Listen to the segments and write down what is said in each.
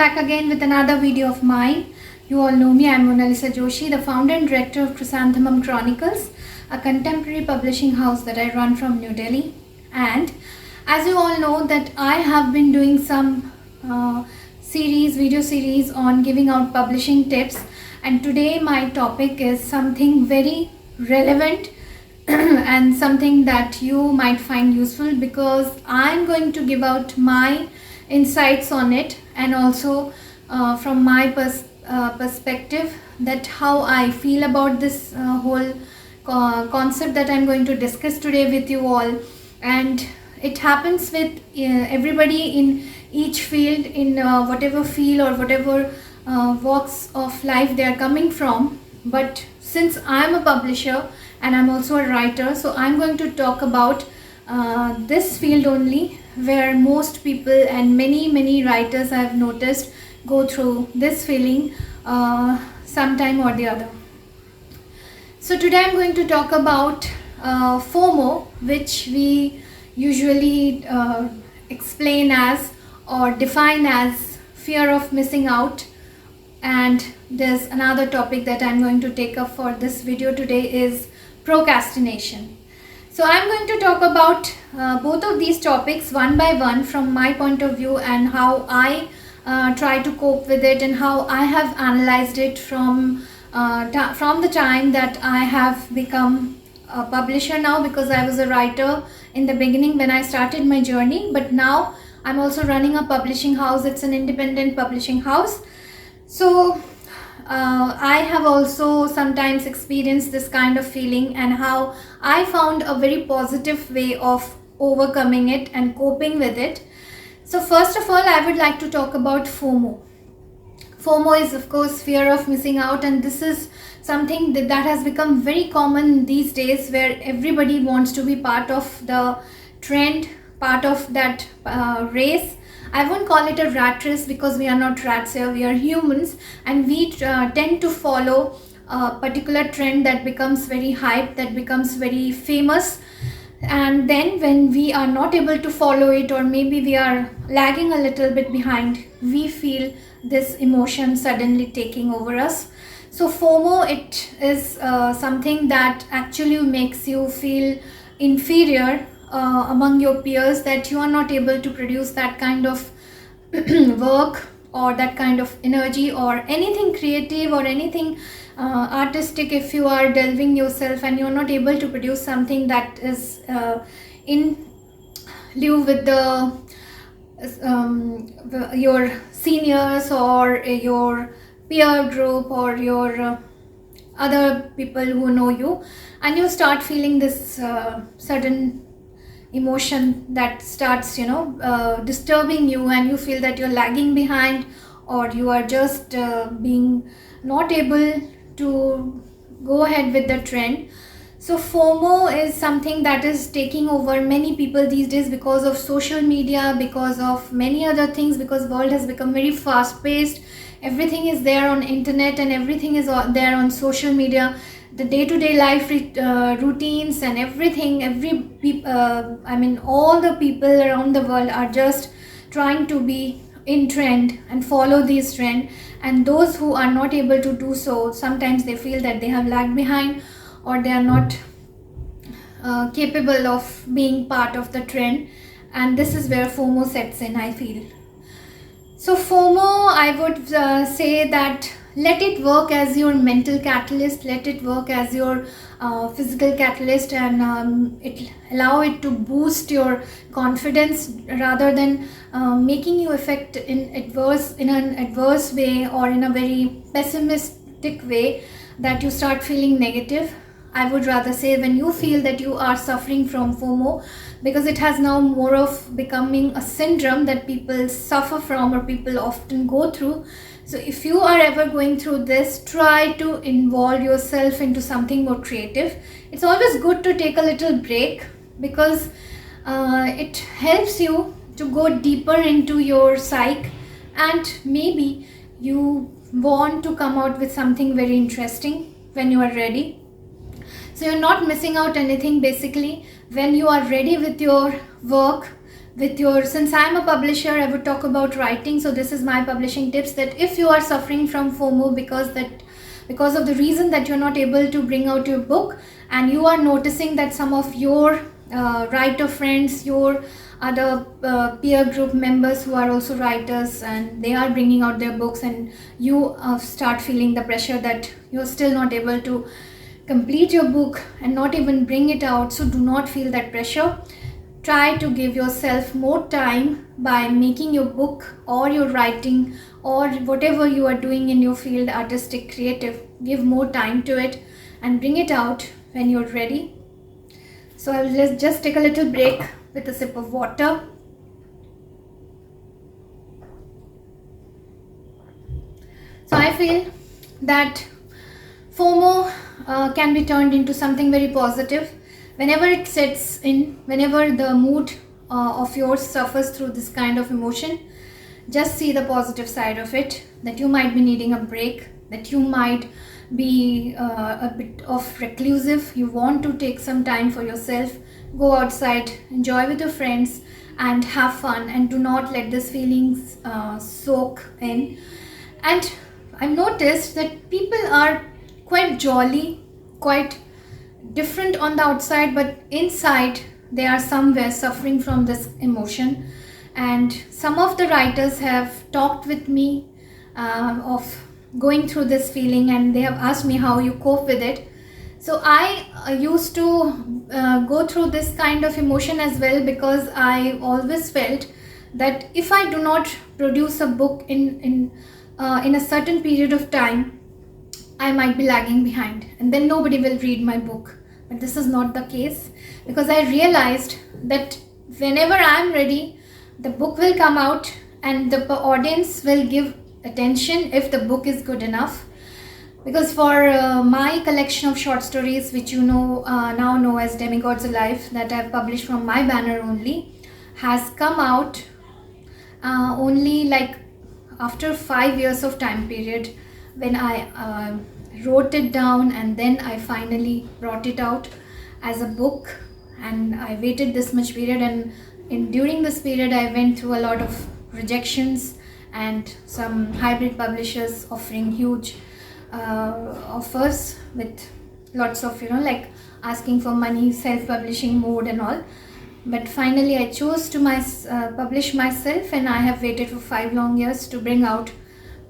back again with another video of mine. You all know me, I'm Mona Lisa Joshi, the founder and director of Chrysanthemum Chronicles, a contemporary publishing house that I run from New Delhi. And as you all know that I have been doing some video series on giving out publishing tips, and today my topic is something very relevant and something that you might find useful, because I'm going to give out my insights on it, and also from my perspective, that how I feel about this whole concept that I'm going to discuss today with you all. And it happens with everybody in each field, in whatever field or whatever walks of life they are coming from. But since I'm a publisher and I'm also a writer, so I'm going to talk about this field only, where most people and many writers I've noticed go through this feeling sometime or the other. So today I'm going to talk about FOMO, which we usually explain as or define as fear of missing out. And there's another topic that I'm going to take up for this video today is procrastination. So I'm going to talk about both of these topics one by one from my point of view, and how I try to cope with it, and how I have analyzed it from the time that I have become a publisher now, because I was a writer in the beginning when I started my journey, but now I'm also running a publishing house. It's an independent publishing house. So I have also sometimes experienced this kind of feeling, and how I found a very positive way of overcoming it and coping with it. So first of all, I would like to talk about FOMO. FOMO is, of course, fear of missing out, and this is something that has become very common these days, where everybody wants to be part of the trend, part of that race. I won't call it a rat race, because we are not rats here, we are humans, and we tend to follow a particular trend that becomes very hyped, that becomes very famous, and then when we are not able to follow it, or maybe we are lagging a little bit behind, we feel this emotion suddenly taking over us. So FOMO, it is something that actually makes you feel inferior among your peers, that you are not able to produce that kind of work or that kind of energy or anything creative or anything artistic. If you are delving yourself and you're not able to produce something that is in lieu with the your seniors or your peer group or your other people who know you, and you start feeling this sudden emotion that starts disturbing you, and you feel that you're lagging behind, or you are just being not able to go ahead with the trend. So FOMO is something that is taking over many people these days, because of social media, because of many other things, because world has become very fast paced. Everything is there on internet, and everything is there on social media. The day-to-day life routines and everything, all the people around the world are just trying to be in trend and follow these trend, and those who are not able to do so, sometimes they feel that they have lagged behind, or they are not capable of being part of the trend, and this is where FOMO sets in, I feel. So FOMO, I would say that let it work as your mental catalyst, let it work as your physical catalyst, and allow it to boost your confidence, rather than making you affect in an adverse way, or in a very pessimistic way, that you start feeling negative. I would rather say, when you feel that you are suffering from FOMO, because it has now more of becoming a syndrome that people suffer from, or people often go through. So if you are ever going through this, try to involve yourself into something more creative. It's always good to take a little break, because it helps you to go deeper into your psyche, and maybe you want to come out with something very interesting when you are ready. So you're not missing out anything basically. When you are ready with your work, with your, since I'm a publisher, I would talk about writing. So this is my publishing tips, that if you are suffering from FOMO because of the reason that you're not able to bring out your book, and you are noticing that some of your writer friends, your other peer group members who are also writers, and they are bringing out their books, and you start feeling the pressure that you're still not able to complete your book and not even bring it out. So do not feel that pressure. Try to give yourself more time by making your book or your writing or whatever you are doing in your field, artistic, creative. Give more time to it and bring it out when you're ready. So I will just take a little break with a sip of water. So I feel that FOMO can be turned into something very positive. Whenever it sets in, whenever the mood of yours suffers through this kind of emotion, just see the positive side of it, that you might be needing a break, that you might be a bit of reclusive, you want to take some time for yourself, go outside, enjoy with your friends and have fun, and do not let these feelings soak in. And I've noticed that people are quite jolly, quite different on the outside, but inside they are somewhere suffering from this emotion. And some of the writers have talked with me of going through this feeling, and they have asked me how you cope with it. So I used to go through this kind of emotion as well, because I always felt that if I do not produce a book in a certain period of time, I might be lagging behind, and then nobody will read my book. But this is not the case, because I realized that whenever I am ready, the book will come out and the audience will give attention if the book is good enough. Because for my collection of short stories, which you know now know as Demigods Alive, that I've published from my banner only, has come out only like after 5 years of time period, when I wrote it down and then I finally brought it out as a book. And I waited this much period, and during this period I went through a lot of rejections and some hybrid publishers offering huge offers with lots of, like asking for money, self-publishing mode and all. But finally I chose to publish myself, and I have waited for 5 long years to bring out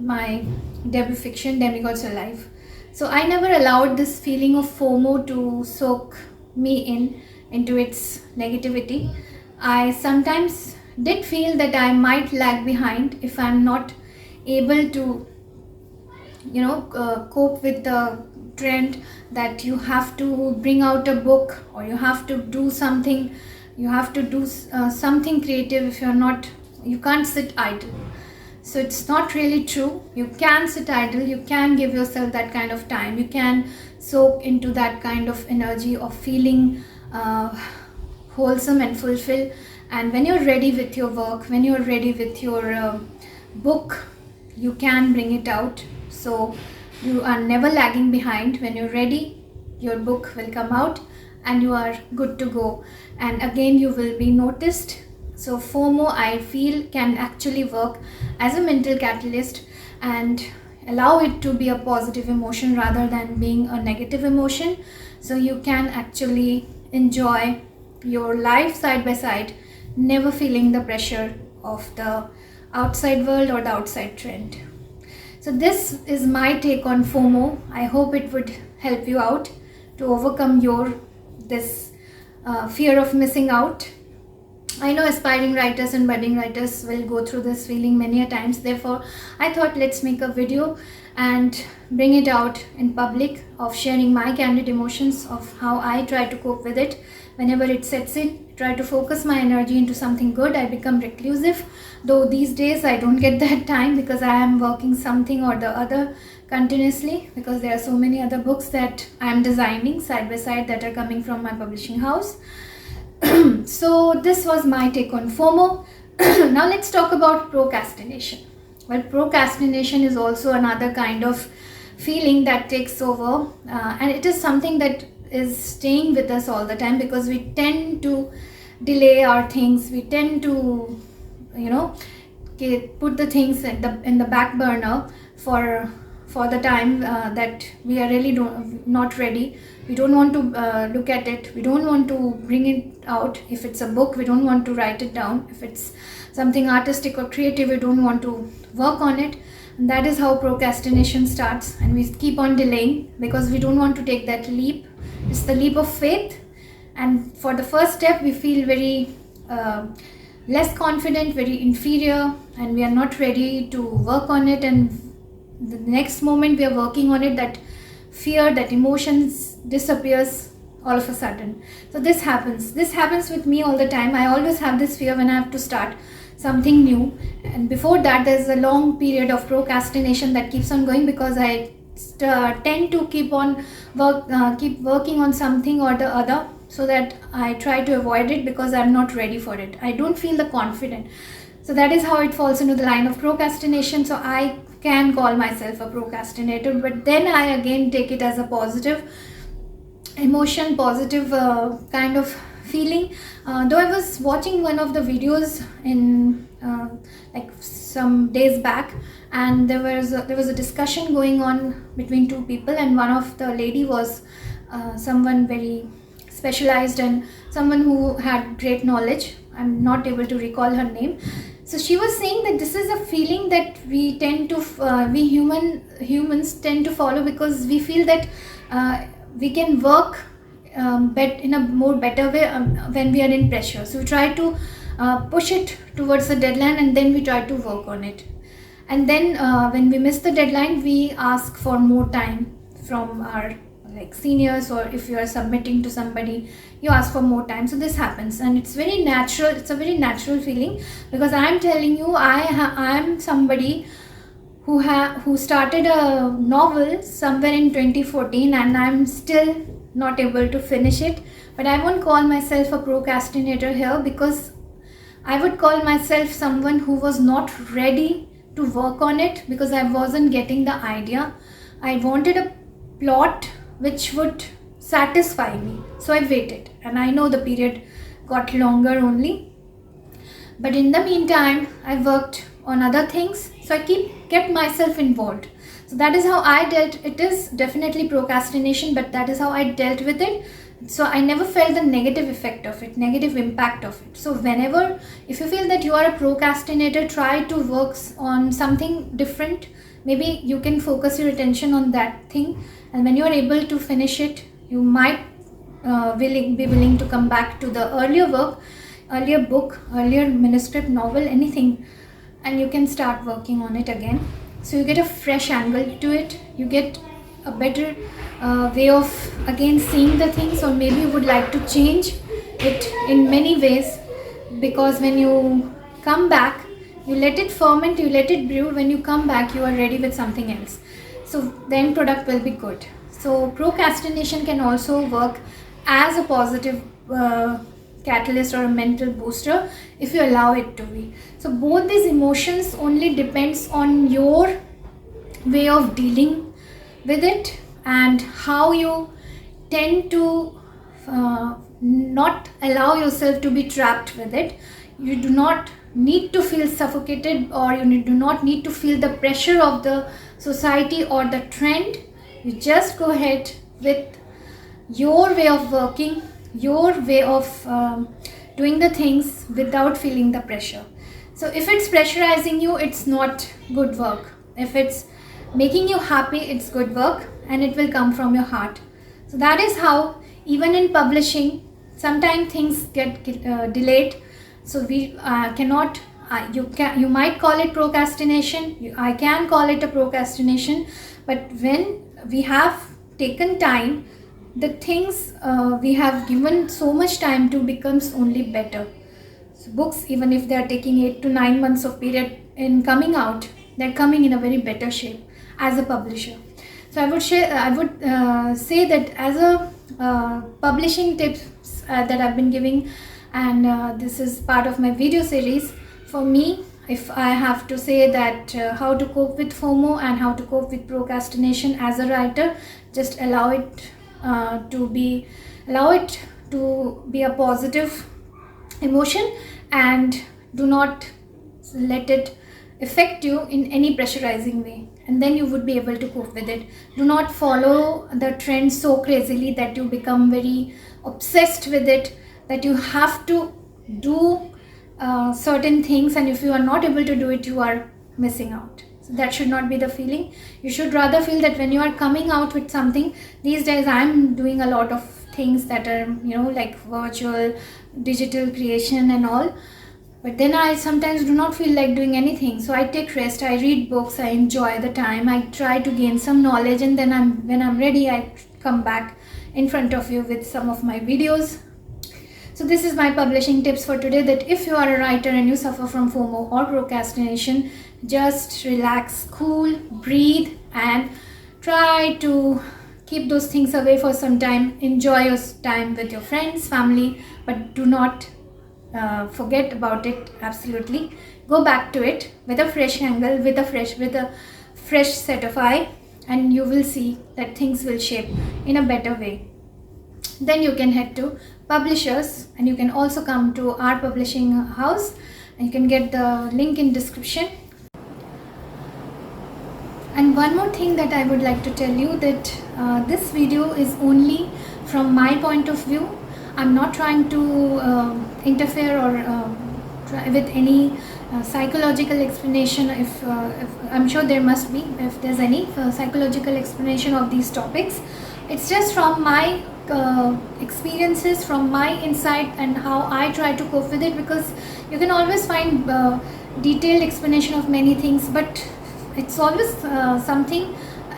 my debut fiction, Demigods Alive. So I never allowed this feeling of FOMO to soak me into its negativity. I sometimes did feel that I might lag behind if I'm not able to cope with the trend that you have to bring out a book, or you have to do something, something creative. If you're not, you can't sit idle. So it's not really true. You can sit idle, you can give yourself that kind of time, you can soak into that kind of energy of feeling wholesome and fulfilled. And when you're ready with your work, when you're ready with your book, you can bring it out. So you are never lagging behind. When you're ready, your book will come out and you are good to go. And again, you will be noticed. So FOMO, I feel, can actually work as a mental catalyst and allow it to be a positive emotion rather than being a negative emotion. So you can actually enjoy your life side by side, never feeling the pressure of the outside world or the outside trend. So this is my take on FOMO. I hope it would help you out to overcome this fear of missing out. I know aspiring writers and budding writers will go through this feeling many a times. Therefore, I thought let's make a video and bring it out in public of sharing my candid emotions of how I try to cope with it. Whenever it sets in, try to focus my energy into something good. I become reclusive, though these days I don't get that time because I am working something or the other continuously, because there are so many other books that I am designing side by side that are coming from my publishing house. So this was my take on FOMO. Now let's talk about procrastination. Well, procrastination is also another kind of feeling that takes over, and it is something that is staying with us all the time, because we tend to delay our things. We tend to, put the things in the back burner for the time that we are really not ready. We don't want to look at it. We don't want to bring it out. If it's a book, we don't want to write it down. If it's something artistic or creative, we don't want to work on it. And that is how procrastination starts, and we keep on delaying because we don't want to take that leap. It's the leap of faith, and for the first step we feel very less confident, very inferior, and we are not ready to work on it. And the next moment we are working on it, that fear, that emotions disappears all of a sudden. So this happens with me all the time. I always have this fear when I have to start something new, and before that there's a long period of procrastination that keeps on going, because I tend to keep working on something or the other, so that I try to avoid it because I'm not ready for it. I don't feel the confident. So that is how it falls into the line of procrastination. So I can call myself a procrastinator, but then I again take it as a positive emotion, positive kind of feeling. Though I was watching one of the videos in like some days back, and there was a discussion going on between two people, and one of the lady was someone very specialized and someone who had great knowledge. I'm not able to recall her name. So she was saying that this is a feeling that we tend to humans tend to follow, because we feel that we can work in a more better way when we are in pressure. So we try to push it towards the deadline, and then we try to work on it. And then when we miss the deadline, we ask for more time from our seniors, or if you are submitting to somebody, you ask for more time. So this happens, and it's very natural. It's a very natural feeling, because I'm telling you, I'm somebody who started a novel somewhere in 2014, and I'm still not able to finish it. But I won't call myself a procrastinator here, because I would call myself someone who was not ready to work on it, because I wasn't getting the idea. I wanted a plot which would satisfy me, so I waited, and I know the period got longer only, but in the meantime I worked on other things, so I kept myself involved. So that is how I dealt. It is definitely procrastination, but that is how I dealt with it. So I never felt the negative effect of it, negative impact of it. So if you feel that you are a procrastinator, try to work on something different. Maybe you can focus your attention on that thing, and when you are able to finish it, you might be willing to come back to the earlier work, earlier book, earlier manuscript, novel, anything, and you can start working on it again. So you get a fresh angle to it, you get a better way of again seeing the things, or maybe you would like to change it in many ways, because when you come back, you let it ferment, you let it brew. When you come back, you are ready with something else, so the end product will be good. So procrastination can also work as a positive catalyst or a mental booster if you allow it to be. So both these emotions only depends on your way of dealing with it, and how you tend to not allow yourself to be trapped with it. You do not need to feel suffocated, or you do not need to feel the pressure of the society or the trend. You just go ahead with your way of working, your way of doing the things without feeling the pressure. So if it's pressurizing you, it's not good work. If it's making you happy, it's good work, and it will come from your heart. So that is how, even in publishing, sometimes things get delayed. So we cannot, you might call it procrastination, I can call it a procrastination, but when we have taken time, the things we have given so much time to becomes only better. So books, even if they are taking 8 to 9 months of period in coming out, they're coming in a very better shape as a publisher. So I would say that as a publishing tips that I've been giving, and this is part of my video series. For me, if I have to say that how to cope with FOMO and how to cope with procrastination as a writer, just allow it to be a positive emotion, and do not let it affect you in any pressurizing way, and then you would be able to cope with it. Do not follow the trend so crazily that you become very obsessed with it, that you have to do certain things, and if you are not able to do it, you are missing out. So that should not be the feeling. You should rather feel that when you are coming out with something, these days I'm doing a lot of things that are, like virtual digital creation and all, but then I sometimes do not feel like doing anything, so I take rest, I read books, I enjoy the time, I try to gain some knowledge, and then when I'm ready, I come back in front of you with some of my videos. So this is my publishing tips for today, that if you are a writer and you suffer from FOMO or procrastination, just relax, cool, breathe, and try to keep those things away for some time. Enjoy your time with your friends, family, but do not forget about it. Absolutely go back to it with a fresh angle, with a fresh set of eye, and you will see that things will shape in a better way. Then you can head to publishers, and you can also come to our publishing house, and you can get the link in description. And one more thing that I would like to tell you, that this video is only from my point of view. I'm not trying to interfere or with any psychological explanation. If I'm sure there must be, if there's any psychological explanation of these topics, it's just from my experiences, from my insight, and how I try to cope with it, because you can always find detailed explanation of many things, but it's always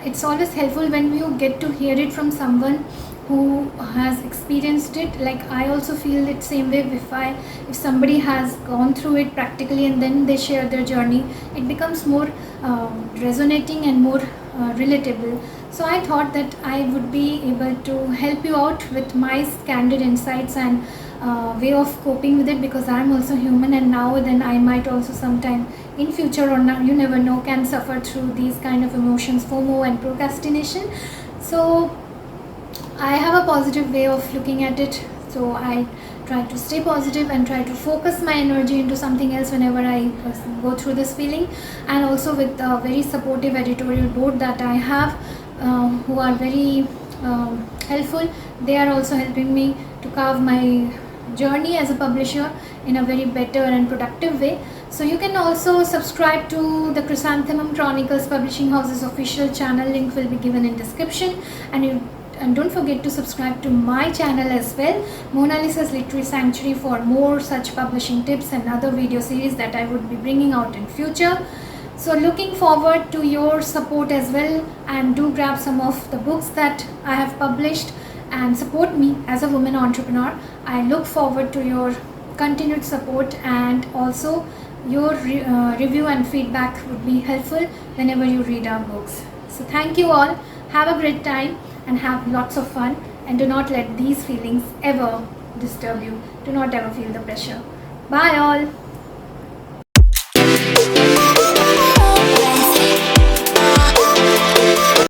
it's always helpful when you get to hear it from someone who has experienced it. Like, I also feel it same way. If somebody has gone through it practically and then they share their journey, it becomes more resonating and more relatable. So I thought that I would be able to help you out with my candid insights and way of coping with it, because I'm also human, and now then I might also sometime in future, or now, you never know, can suffer through these kind of emotions, FOMO and procrastination. So I have a positive way of looking at it, so I try to stay positive and try to focus my energy into something else whenever I go through this feeling. And also with a very supportive editorial board that I have, who are very helpful. They are also helping me to carve my journey as a publisher in a very better and productive way. So you can also subscribe to the Chrysanthemum Chronicles Publishing House's official channel. Link will be given in description, and don't forget to subscribe to my channel as well, Mona Lisa's Literary Sanctuary, for more such publishing tips and other video series that I would be bringing out in future. So looking forward to your support as well, and do grab some of the books that I have published and support me as a woman entrepreneur. I look forward to your continued support, and also your review and feedback would be helpful whenever you read our books. So thank you all. Have a great time and have lots of fun, and do not let these feelings ever disturb you. Do not ever feel the pressure. Bye all.